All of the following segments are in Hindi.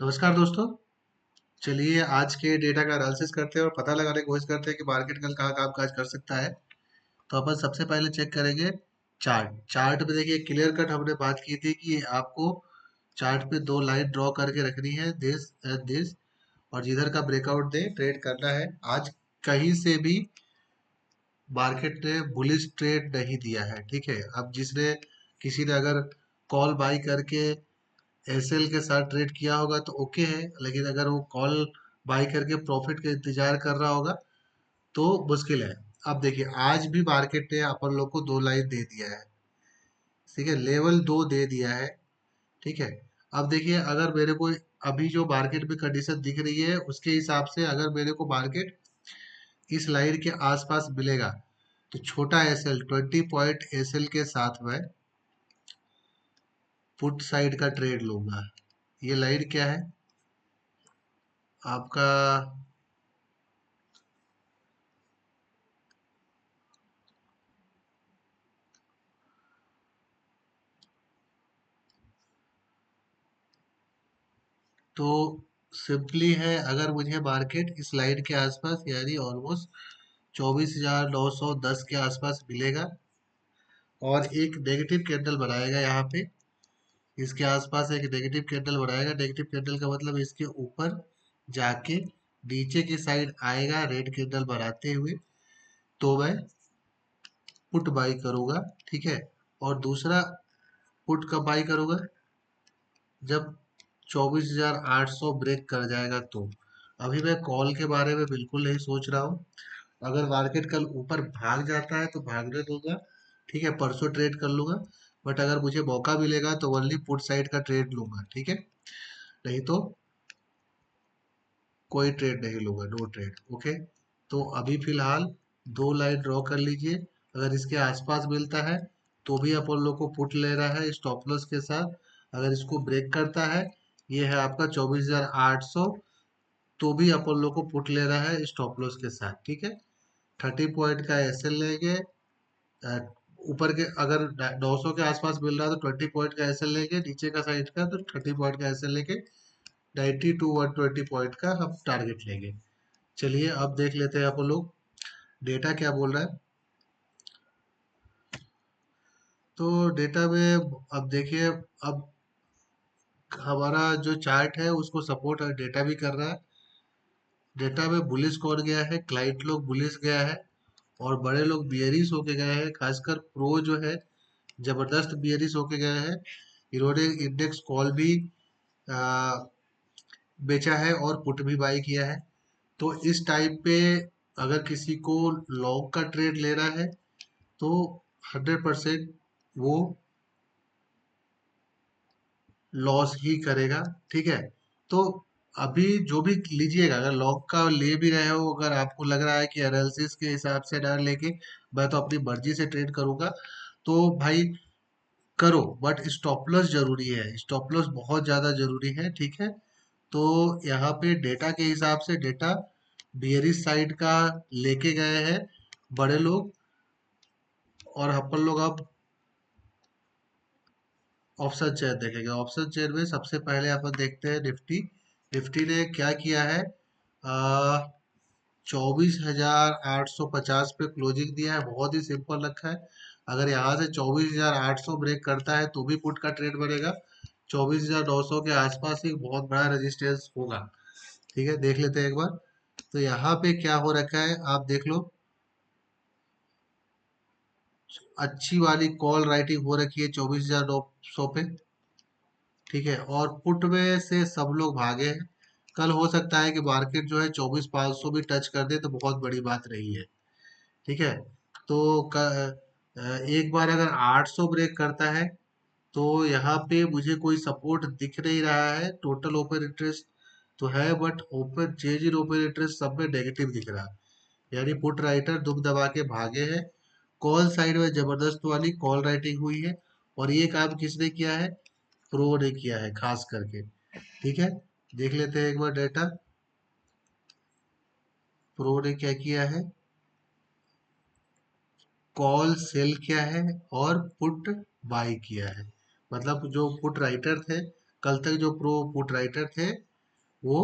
नमस्कार दोस्तों। चलिए आज के डेटा का एनालिसिस करते हैं और पता लगाने की कोशिश करते हैं कि मार्केट कल कहाँ कामकाज कर सकता है। तो अपन सबसे पहले चेक करेंगे चार्ट। चार्ट में देखिए क्लियर कट हमने बात की थी कि आपको चार्ट पे दो लाइन ड्रॉ करके रखनी है, दिस एंड दिस, और जिधर का ब्रेकआउट दे ट्रेड करना है। आज कहीं से भी मार्केट ने बुलिश ट्रेड नहीं दिया है, ठीक है। अब जिसने किसी ने अगर कॉल बाई करके एसएल के साथ ट्रेड किया होगा तो ओके है, लेकिन अगर वो कॉल बाई करके प्रॉफिट का इंतजार कर रहा होगा तो मुश्किल है। अब देखिए आज भी मार्केट ने अपन लोग को दो लाइन दे दिया है, ठीक है, लेवल दो दे दिया है, ठीक है। अब देखिए अगर मेरे को अभी जो मार्केट में कंडीशन दिख रही है उसके हिसाब से अगर मेरे को मार्केट इस लाइन के आसपास मिलेगा तो छोटा एसएल 20 पॉइंट एसएल के साथ में पुट साइड का ट्रेड लूंगा। ये लाइन क्या है आपका? तो सिंपली है, अगर मुझे मार्केट इस लाइन के आसपास यानी ऑलमोस्ट 24,910 के आसपास मिलेगा और एक नेगेटिव कैंडल बनाएगा यहाँ पे, इसके आसपास एक नेगेटिव कैंडल बनाएगा। नेगेटिव कैंडल का मतलब इसके ऊपर जाके नीचे की साइड आएगा रेड कैंडल बनाते हुए, तो मैं पुट बाई करूंगा, ठीक है। और दूसरा पुट कब बाई करूंगा? जब 24,800 ब्रेक कर जाएगा तो। अभी मैं कॉल के बारे में बिल्कुल नहीं सोच रहा हूँ। अगर मार्केट कल ऊपर भाग जाता है तो भागने दूंगा, ठीक है, परसों ट्रेड कर लूंगा। बट अगर मुझे मौका मिलेगा तो ओनली पुट साइड का ट्रेड लूंगा, ठीक है। नहीं तो कोई ट्रेड नहीं लूंगा, नो ट्रेड, ओके। तो अभी फिलहाल दो लाइन ड्रॉ कर लीजिए। अगर इसके आसपास मिलता है तो भी अपन लोग को पुट लेना है स्टॉप लॉस के साथ। अगर इसको ब्रेक करता है, ये है आपका 24,800, तो भी अपन लोग को पुट लेना है स्टॉप लॉस के साथ, ठीक है। 30 पॉइंट का एसएल लेंगे। अ, ऊपर के अगर 900 के आसपास मिल रहा है तो 20 पॉइंट का एसएल लेंगे, नीचे का साइड का तो 30 पॉइंट का एसएल लेके 90 to 120 पॉइंट का हम टारगेट लेंगे। चलिए अब देख लेते हैं अपन लोग डेटा क्या बोल रहा है। तो डेटा में अब देखिए, अब हमारा जो चार्ट है उसको सपोर्ट डेटा भी कर रहा है। डेटा में बुलिश कौन गया है? क्लाइंट लोग बुलिश गया है और बड़े लोग बियरिश होके गए हैं। खासकर प्रो जो है जबरदस्त बियरिश होके गए हैं। इन्होंने इंडेक्स कॉल भी आ, बेचा है और पुट भी बाई किया है। तो इस टाइम पे अगर किसी को लॉन्ग का ट्रेड लेना है तो 100% वो लॉस ही करेगा, ठीक है। तो अभी जो भी लीजिएगा, अगर लॉन्ग का ले भी रहे हो, अगर आपको लग रहा है कि एनालिसिस के हिसाब से ना लेके मैं तो अपनी मर्जी से ट्रेड करूंगा, तो भाई करो, बट स्टॉप लॉस जरूरी है, स्टॉप लॉस बहुत ज्यादा जरूरी है, ठीक है। तो यहाँ पे डेटा के हिसाब से डेटा बियरिश साइड का लेके गए हैं बड़े लोग। और अपन लोग अब ऑप्शन चेयर देखेंगे। ऑप्शन चेयर में सबसे पहले अपन देखते हैं निफ्टी। निफ्टी ने क्या किया है? 24,850 पे क्लोजिंग दिया है, बहुत ही सिंपल रखा है। अगर यहाँ से 24,800 ब्रेक करता है तो भी पुट का ट्रेड बनेगा। 24,900 के आसपास ही बहुत बड़ा रेजिस्टेंस होगा, ठीक है। देख लेते हैं एक बार। तो यहाँ पे क्या हो रखा है आप देख लो। अच्छी वाली कॉल राइटिंग हो रखी है 24,900 पे, ठीक है। और पुट में से सब लोग भागे हैं। कल हो सकता है कि मार्केट जो है 24,500 भी टच कर दे तो बहुत बड़ी बात नहीं है, ठीक है। तो एक बार अगर 800 ब्रेक करता है तो यहाँ पे मुझे कोई सपोर्ट दिख नहीं रहा है। टोटल ओपन इंटरेस्ट तो है but open change in open interest सब में नेगेटिव दिख रहा है, यानी पुट राइटर दुम दबा के भागे हैं। कॉल साइड में जबरदस्त वाली कॉल राइटिंग हुई है और ये काम किसने किया है? प्रो ने किया है खास करके, ठीक है। देख लेते हैं एक बार डेटा। प्रो ने क्या किया है? कॉल सेल किया है और पुट बाई किया है। मतलब जो पुट राइटर थे कल तक जो प्रो पुट राइटर थे वो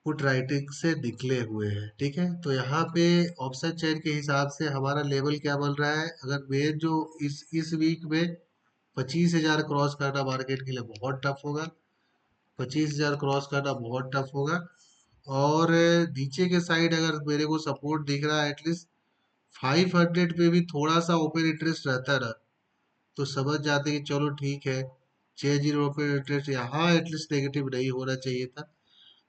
पुट राइटिंग से निकले हुए हैं। ठीक है, तो यहाँ पे ऑप्शन चेन के हिसाब से हमारा लेवल क्या बन रहा है। अगर मेन जो इस वीक में 25,000 क्रॉस करना मार्केट के लिए बहुत टफ होगा। 25,000 क्रॉस करना बहुत टफ होगा। और नीचे के साइड अगर मेरे को सपोर्ट दिख रहा है एटलीस्ट 500 पे भी थोड़ा सा ओपन इंटरेस्ट रहता है ना, तो समझ जाते हैं कि चलो ठीक है, 6-0 ओपन इंटरेस्ट यहाँ एटलीस्ट नेगेटिव नहीं होना चाहिए था।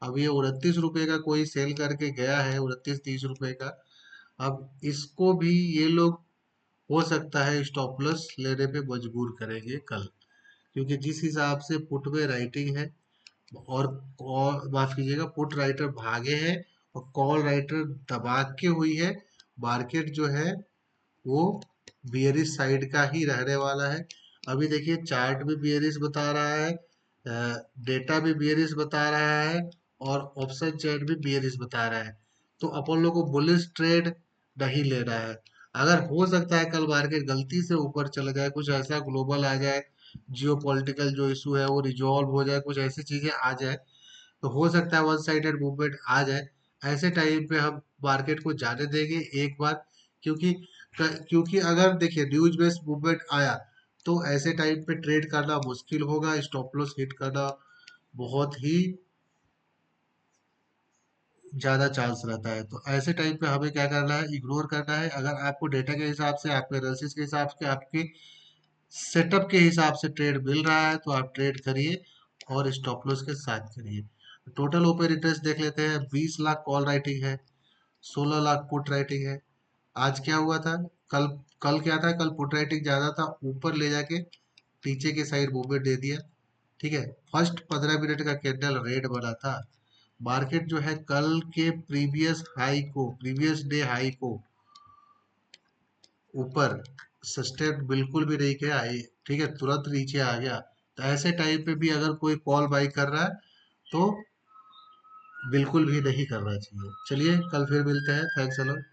अब ये 29 रुपए का कोई सेल करके गया है, 29-30 रुपए का। अब इसको भी ये लोग हो सकता है स्टॉप लॉस लेने पे मजबूर करेंगे कल, क्योंकि जिस हिसाब से पुट में राइटिंग है और कॉल माफ कीजिएगा पुट राइटर भागे हैं और कॉल राइटर दबा के हुई है, मार्केट जो है वो बियरिश साइड का ही रहने वाला है। अभी देखिए चार्ट भी बियरिश बता रहा है, डेटा भी बियरिश बता रहा है और ऑप्शन चैट भी बियरिश बता रहा है। तो अपन लोग को बुलिश ट्रेड नहीं लेना है। अगर हो सकता है कल मार्केट गलती से ऊपर चला जाए, कुछ ऐसा ग्लोबल आ जाए, जियो पॉलिटिकल जो इशू है वो रिजॉल्व हो जाए, कुछ ऐसी चीजें आ जाए, तो हो सकता है वन साइडेड मूवमेंट आ जाए। ऐसे टाइम पे हम मार्केट को जाने देंगे एक बार, क्योंकि क्योंकि अगर देखिए न्यूज बेस्ड मूवमेंट आया तो ऐसे टाइम पे ट्रेड करना मुश्किल होगा, स्टॉप लॉस हिट करना बहुत ही ज्यादा चांस रहता है। तो ऐसे टाइम पे हमें क्या करना है, इग्नोर करना है। अगर आपको डेटा के हिसाब से, आपके एनालिसिस के हिसाब से, आपके सेटअप के हिसाब से ट्रेड मिल रहा है तो आप ट्रेड करिए और स्टॉप लॉस के साथ करिए। टोटल ओपन इंटरेस्ट देख लेते हैं। 20 लाख कॉल राइटिंग है, 16 लाख पुट राइटिंग है। आज क्या हुआ था, कल कल क्या था, कल पुट राइटिंग ज्यादा था, ऊपर ले जाके नीचे के साइड मूवमेंट दे दिया। ठीक है, फर्स्ट 15 मिनट का कैंडल रेड बना था। मार्केट जो है कल के प्रीवियस डे हाई को ऊपर सस्टेन बिल्कुल भी नहीं किया है। ठीक है, तुरंत नीचे आ गया। तो ऐसे टाइम पे भी अगर कोई कॉल बाई कर रहा है तो बिल्कुल भी नहीं करना चाहिए। चलिए कल फिर मिलते हैं, थैंक्स अ लॉट।